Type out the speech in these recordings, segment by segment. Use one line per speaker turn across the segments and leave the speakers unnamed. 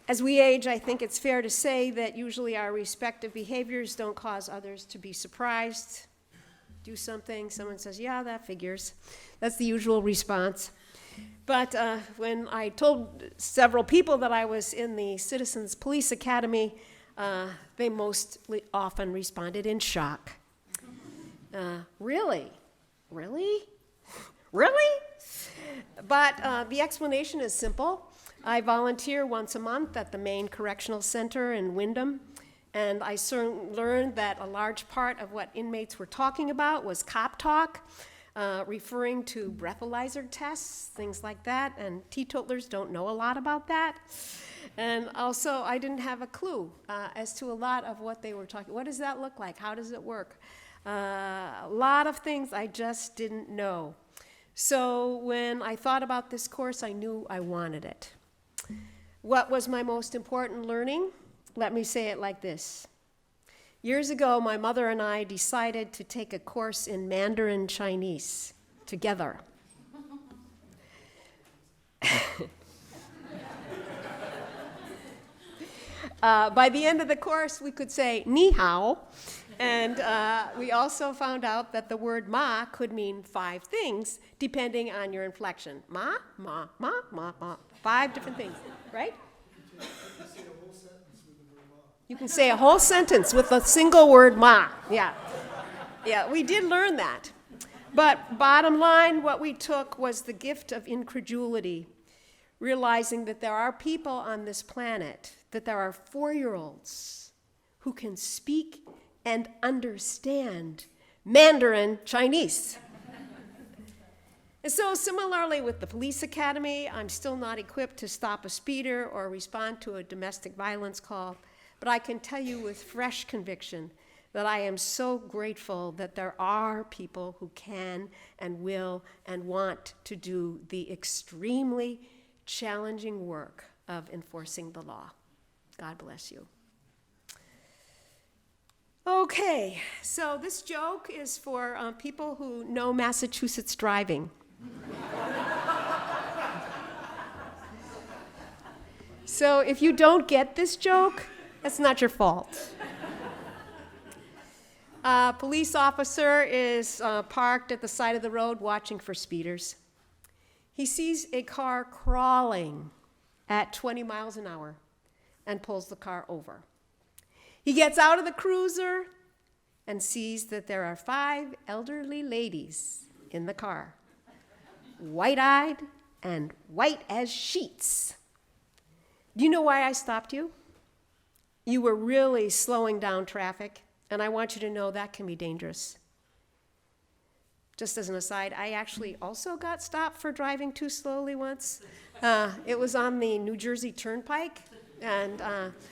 As we age, I think it's fair to say that usually our respective behaviors don't cause others to be surprised. Do something, someone says, yeah, that figures. That's the usual response. But when I told several people that I was in the Citizens Police Academy, they most often responded in shock. Really? Really? Really? But the explanation is simple. I volunteer once a month at the Maine Correctional Center in Windham, and I soon learned that a large part of what inmates were talking about was cop talk, referring to breathalyzer tests, things like that, and teetotalers don't know a lot about that. And also, I didn't have a clue as to a lot of what they were talking. What does that look like? How does it work? A lot of things I just didn't know. So when I thought about this course, I knew I wanted it. What was my most important learning? Let me say it like this. Years ago, my mother and I decided to take a course in Mandarin Chinese together. By the end of the course, we could say ni hao, and we also found out that the word ma could mean 5 things, depending on your inflection. Ma, ma, ma, ma, ma. 5 different things, right? You can say a whole sentence with a single word ma. Yeah. Yeah, we did learn that. But bottom line, what we took was the gift of incredulity, realizing that there are people on this planet, that there are 4-year-olds who can speak and understand Mandarin Chinese. And so similarly with the police academy, I'm still not equipped to stop a speeder or respond to a domestic violence call, but I can tell you with fresh conviction that I am so grateful that there are people who can and will and want to do the extremely challenging work of enforcing the law. God bless you. Okay, so this joke is for people who know Massachusetts driving. So if you don't get this joke, that's not your fault. A police officer is parked at the side of the road watching for speeders. He sees a car crawling at 20 miles an hour and pulls the car over. He gets out of the cruiser and sees that there are 5 elderly ladies in the car, white-eyed and white as sheets. Do you know why I stopped you? You were really slowing down traffic, and I want you to know that can be dangerous. Just as an aside, I actually also got stopped for driving too slowly once. It was on the New Jersey Turnpike, and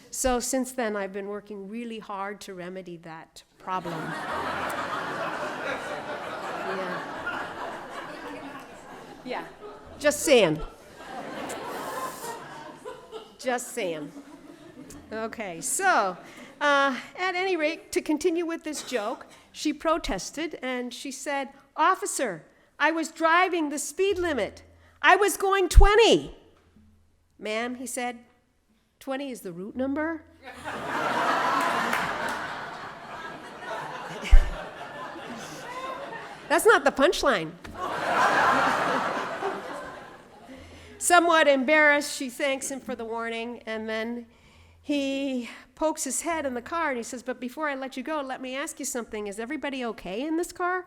so since then I've been working really hard to remedy that problem. Yeah, just saying. Just saying. Okay, so at any rate, to continue with this joke, she protested and she said, "Officer, I was driving the speed limit. I was going 20. "Ma'am," he said, 20 is the route number? That's not the punchline. Somewhat embarrassed, she thanks him for the warning, and then he pokes his head in the car and he says, "But before I let you go, let me ask you something. Is everybody okay in this car?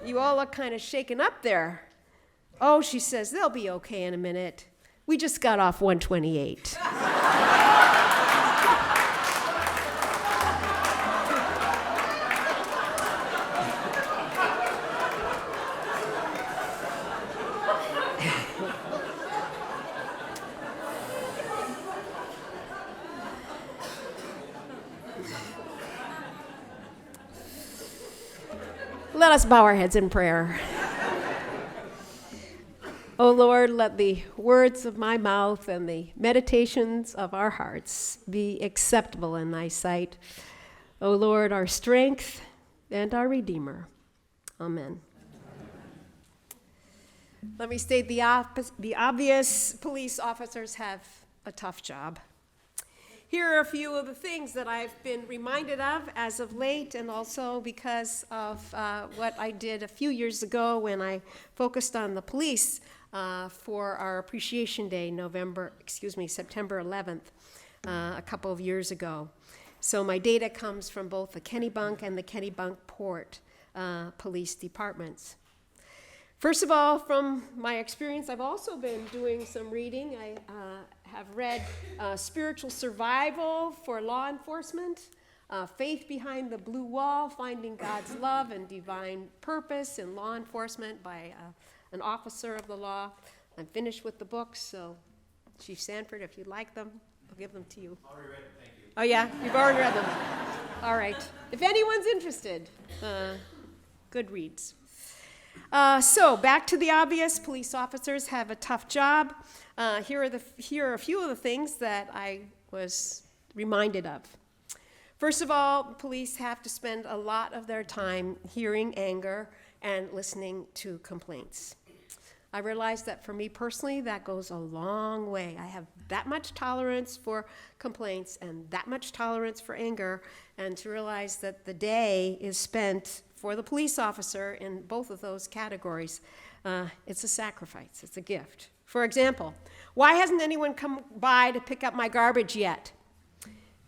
You all look kind of shaken up there." "Oh," she says, "they'll be okay in a minute. We just got off 128. Let us bow our heads in prayer. O Lord, let the words of my mouth and the meditations of our hearts be acceptable in thy sight. O Lord, our strength and our Redeemer. Amen. Let me state the obvious. Police officers have a tough job. here are a few of the things that I've been reminded of as of late, and also because of what I did a few years ago when I focused on the police for our Appreciation Day, September 11th, a couple of years ago. So my data comes from both the Kennebunk and the Kennebunkport police departments. First of all, from my experience, I've also been doing some reading. I have read Spiritual Survival for Law Enforcement, Faith Behind the Blue Wall, Finding God's Love and Divine Purpose in Law Enforcement by an officer of the law. I'm finished with the books, so Chief Sanford, if you'd like them, I'll give them to you.
Already read them, thank you.
Oh yeah, you've already read them. All right. If anyone's interested, good reads. So back to the obvious, police officers have a tough job. Here are a few of the things that I was reminded of. First of all, police have to spend a lot of their time hearing anger and listening to complaints. I realize that for me personally, that goes a long way. I have that much tolerance for complaints and that much tolerance for anger, and to realize that the day is spent for the police officer in both of those categories, it's a sacrifice, it's a gift. For example, why hasn't anyone come by to pick up my garbage yet?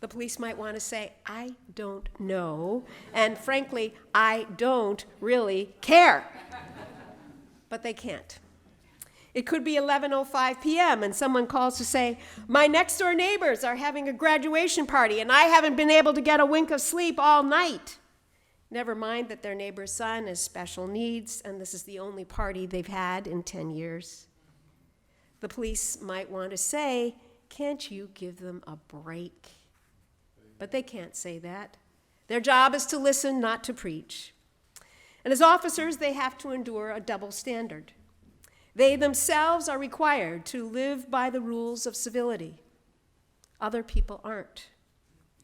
The police might want to say, I don't know, and frankly, I don't really care. But they can't. It could be 11:05 p.m. and someone calls to say, my next door neighbors are having a graduation party and I haven't been able to get a wink of sleep all night. Never mind that their neighbor's son has special needs and this is the only party they've had in 10 years. The police might want to say, can't you give them a break? But they can't say that. Their job is to listen, not to preach. And as officers, they have to endure a double standard. They themselves are required to live by the rules of civility. Other people aren't.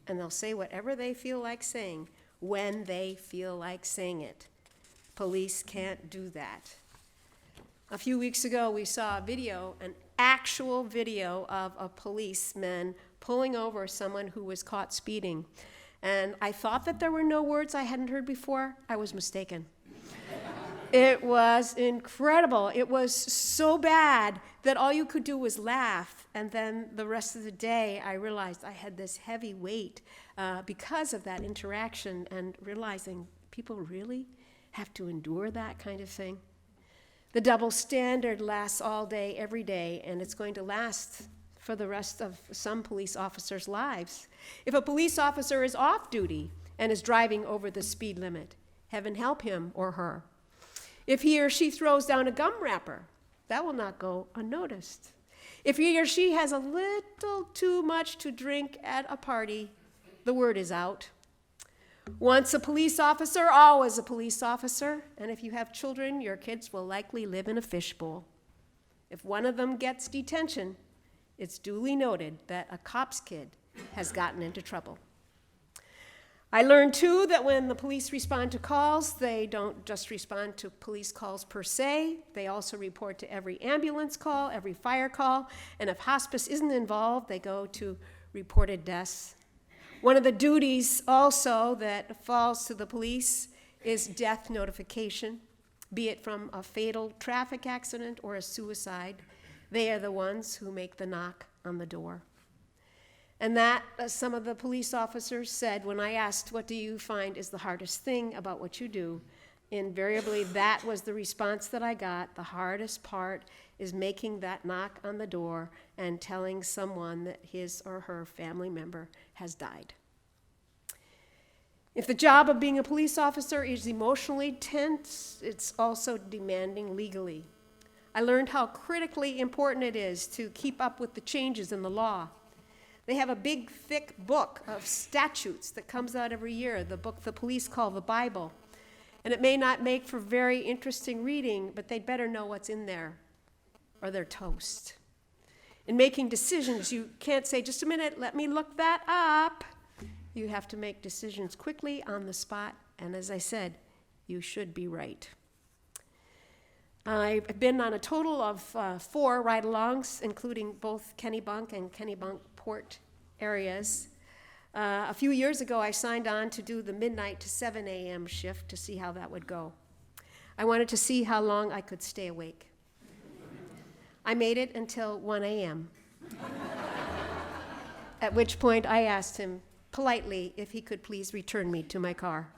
And they'll say whatever they feel like saying when they feel like saying it. Police can't do that. A few weeks ago, we saw a video, an actual video of a policeman pulling over someone who was caught speeding. And I thought that there were no words I hadn't heard before. I was mistaken. It was incredible. It was so bad that all you could do was laugh. And then the rest of the day, I realized I had this heavy weight because of that interaction and realizing people really have to endure that kind of thing. The double standard lasts all day, every day, and it's going to last for the rest of some police officers' lives. If a police officer is off duty and is driving over the speed limit, heaven help him or her. If he or she throws down a gum wrapper, that will not go unnoticed. If he or she has a little too much to drink at a party, the word is out. Once a police officer, always a police officer. And if you have children, your kids will likely live in a fishbowl. If one of them gets detention, it's duly noted that a cop's kid has gotten into trouble. I learned, too, that when the police respond to calls, they don't just respond to police calls per se. They also report to every ambulance call, every fire call, and if hospice isn't involved, they go to reported deaths. One of the duties also that falls to the police is death notification, be it from a fatal traffic accident or a suicide. They are the ones who make the knock on the door. And that, as some of the police officers said when I asked, what do you find is the hardest thing about what you do? Invariably, that was the response that I got. The hardest part is making that knock on the door and telling someone that his or her family member has died. If the job of being a police officer is emotionally tense, it's also demanding legally. I learned how critically important it is to keep up with the changes in the law. They have a big, thick book of statutes that comes out every year, the book the police call the Bible. And it may not make for very interesting reading, but they'd better know what's in there, or they're toast. In making decisions, you can't say, just a minute, let me look that up. You have to make decisions quickly on the spot, and as I said, you should be right. I've been on a total of 4 ride-alongs, including both Kennebunk and Kennebunkport areas. A few years ago, I signed on to do the midnight to 7 a.m. shift to see how that would go. I wanted to see how long I could stay awake. I made it until 1 a.m., at which point I asked him politely if he could please return me to my car.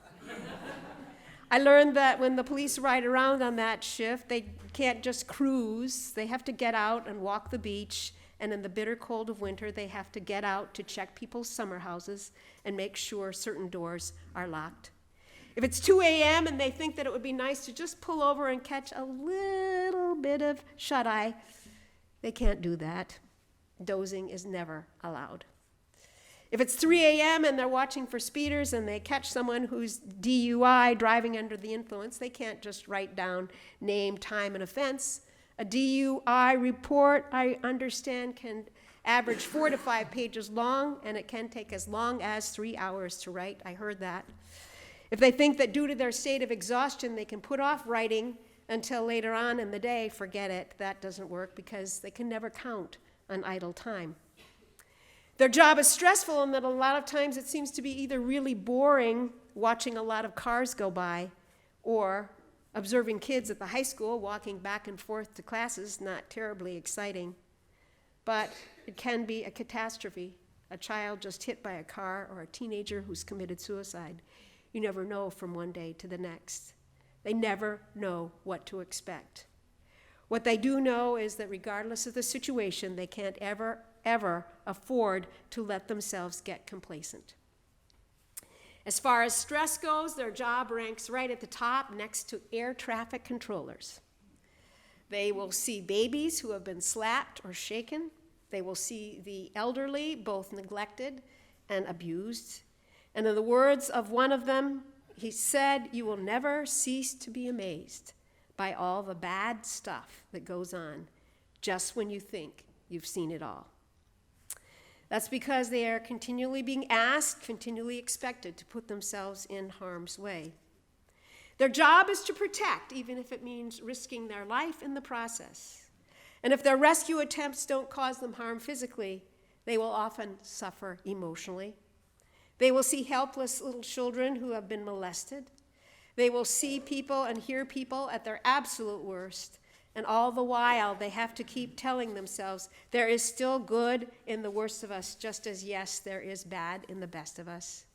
I learned that when the police ride around on that shift, they can't just cruise. They have to get out and walk the beach, and in the bitter cold of winter, they have to get out to check people's summer houses and make sure certain doors are locked. If it's 2 a.m. and they think that it would be nice to just pull over and catch a little bit of shut-eye, they can't do that. Dozing is never allowed. If it's 3 a.m. and they're watching for speeders and they catch someone who's DUI, driving under the influence, they can't just write down name, time, and offense. A DUI report, I understand, can average 4 to 5 pages long, and it can take as long as 3 hours to write. I heard that. If they think that due to their state of exhaustion, they can put off writing until later on in the day, forget it. That doesn't work because they can never count on idle time. Their job is stressful in that a lot of times it seems to be either really boring watching a lot of cars go by or observing kids at the high school walking back and forth to classes, not terribly exciting. But it can be a catastrophe, a child just hit by a car or a teenager who's committed suicide. You never know from one day to the next. They never know what to expect. What they do know is that regardless of the situation, they can't ever afford to let themselves get complacent. As far as stress goes, their job ranks right at the top next to air traffic controllers. They will see babies who have been slapped or shaken. They will see the elderly, both neglected and abused. And in the words of one of them, he said, "You will never cease to be amazed by all the bad stuff that goes on just when you think you've seen it all." That's because they are continually being asked, continually expected to put themselves in harm's way. Their job is to protect, even if it means risking their life in the process. And if their rescue attempts don't cause them harm physically, they will often suffer emotionally. They will see helpless little children who have been molested. They will see people and hear people at their absolute worst. And all the while, they have to keep telling themselves, there is still good in the worst of us, just as, yes, there is bad in the best of us.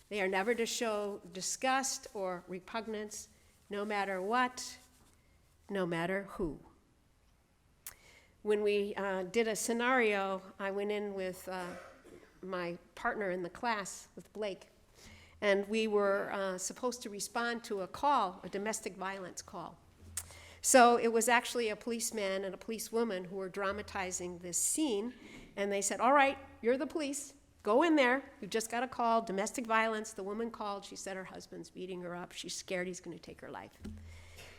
They are never to show disgust or repugnance, no matter what, no matter who. When we did a scenario, I went in with my partner in the class, with Blake, and we were supposed to respond to a call, a domestic violence call. So it was actually a policeman and a policewoman who were dramatizing this scene, and they said, "All right, you're the police. Go in there. We've just got a call, domestic violence." The woman called. She said her husband's beating her up. She's scared he's going to take her life.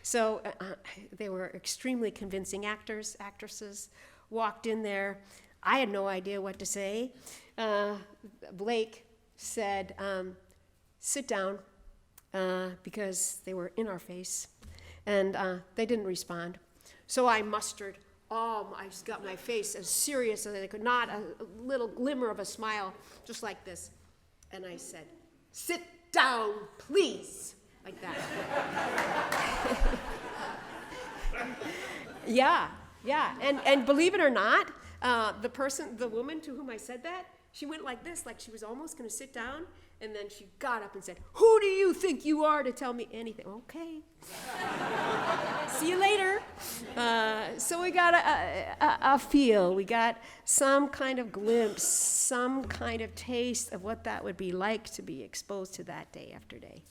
So they were extremely convincing actors, actresses, walked in there. I had no idea what to say. Blake said, "Sit down," because they were in our face. And they didn't respond. So I mustered, I just got my face as serious as I could, not a little glimmer of a smile, just like this. And I said, "Sit down, please," like that. Yeah. And believe it or not, the woman to whom I said that, she went like this, like she was almost going to sit down. And then she got up and said, "Who do you think you are to tell me anything?" Okay. See you later. So we got a feel. We got some kind of glimpse, some kind of taste of what that would be like to be exposed to that day after day.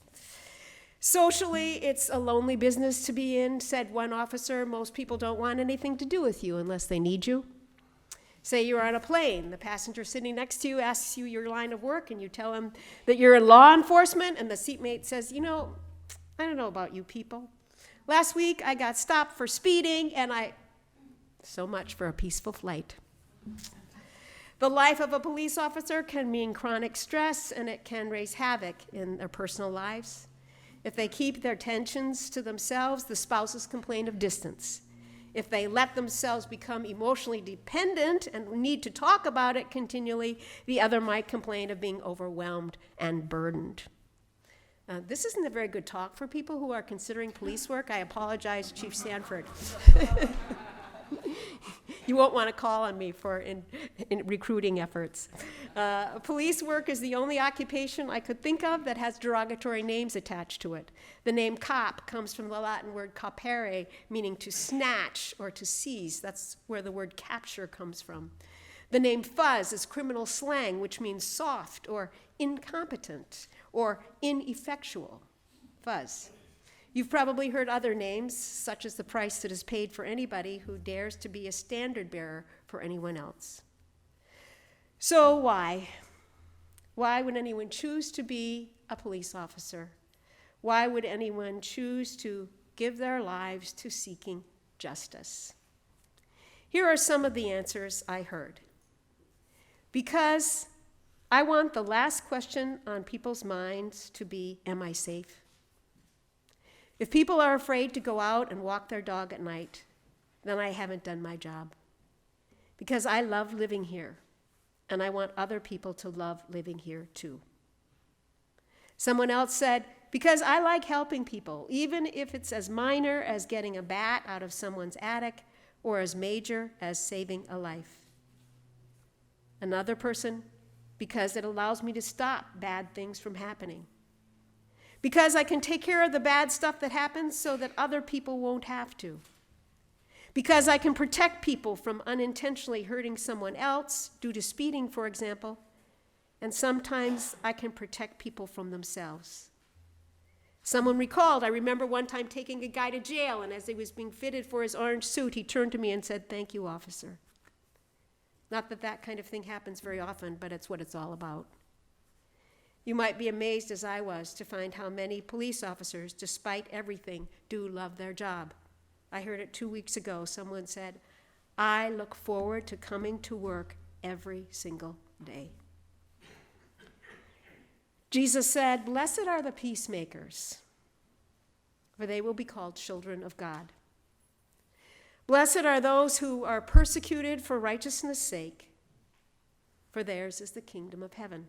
Socially, it's a lonely business to be in, said one officer. Most people don't want anything to do with you unless they need you. Say you're on a plane, the passenger sitting next to you asks you your line of work, and you tell him that you're in law enforcement, and the seatmate says, "I don't know about you people. Last week I got stopped for speeding, and so much for a peaceful flight." The life of a police officer can mean chronic stress, and it can raise havoc in their personal lives. If they keep their tensions to themselves, the spouses complain of distance. If they let themselves become emotionally dependent and need to talk about it continually, the other might complain of being overwhelmed and burdened. This isn't a very good talk for people who are considering police work. I apologize, Chief Sanford. You won't want to call on me for in recruiting efforts. Police work is the only occupation I could think of that has derogatory names attached to it. The name cop comes from the Latin word capere, meaning to snatch or to seize. That's where the word capture comes from. The name fuzz is criminal slang, which means soft or incompetent or ineffectual. Fuzz. You've probably heard other names, such as the price that is paid for anybody who dares to be a standard bearer for anyone else. So why? Why would anyone choose to be a police officer? Why would anyone choose to give their lives to seeking justice? Here are some of the answers I heard. Because I want the last question on people's minds to be, am I safe? If people are afraid to go out and walk their dog at night, then I haven't done my job. Because I love living here, and I want other people to love living here too. Someone else said, because I like helping people, even if it's as minor as getting a bat out of someone's attic or as major as saving a life. Another person, because it allows me to stop bad things from happening. Because I can take care of the bad stuff that happens so that other people won't have to. Because I can protect people from unintentionally hurting someone else due to speeding, for example. And sometimes I can protect people from themselves. Someone recalled, I remember one time taking a guy to jail, and as he was being fitted for his orange suit, he turned to me and said, "Thank you, officer." Not that that kind of thing happens very often, but it's what it's all about. You might be amazed, as I was, to find how many police officers, despite everything, do love their job. I heard it 2 weeks ago. Someone said, "I look forward to coming to work every single day." Jesus said, "Blessed are the peacemakers, for they will be called children of God. Blessed are those who are persecuted for righteousness' sake, for theirs is the kingdom of heaven.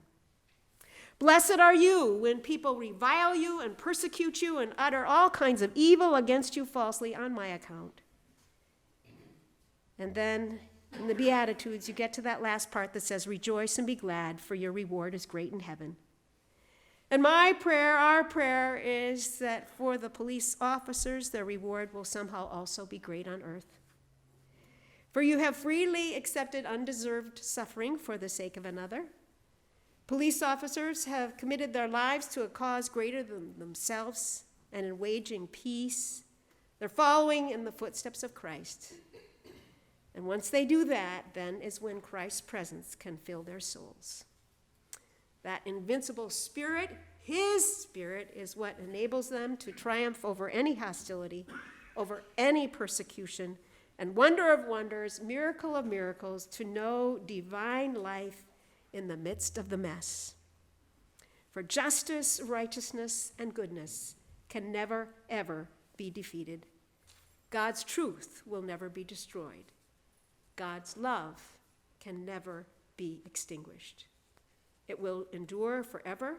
Blessed are you when people revile you and persecute you and utter all kinds of evil against you falsely on my account." And then in the Beatitudes, you get to that last part that says, "Rejoice and be glad, for your reward is great in heaven." And my prayer, our prayer, is that for the police officers, their reward will somehow also be great on earth. For you have freely accepted undeserved suffering for the sake of another. Police officers have committed their lives to a cause greater than themselves, and in waging peace, they're following in the footsteps of Christ. And once they do that, then is when Christ's presence can fill their souls. That invincible spirit, his spirit, is what enables them to triumph over any hostility, over any persecution, and wonder of wonders, miracle of miracles, to know divine life in the midst of the mess. For justice, righteousness, and goodness can never, ever be defeated. God's truth will never be destroyed. God's love can never be extinguished. It will endure forever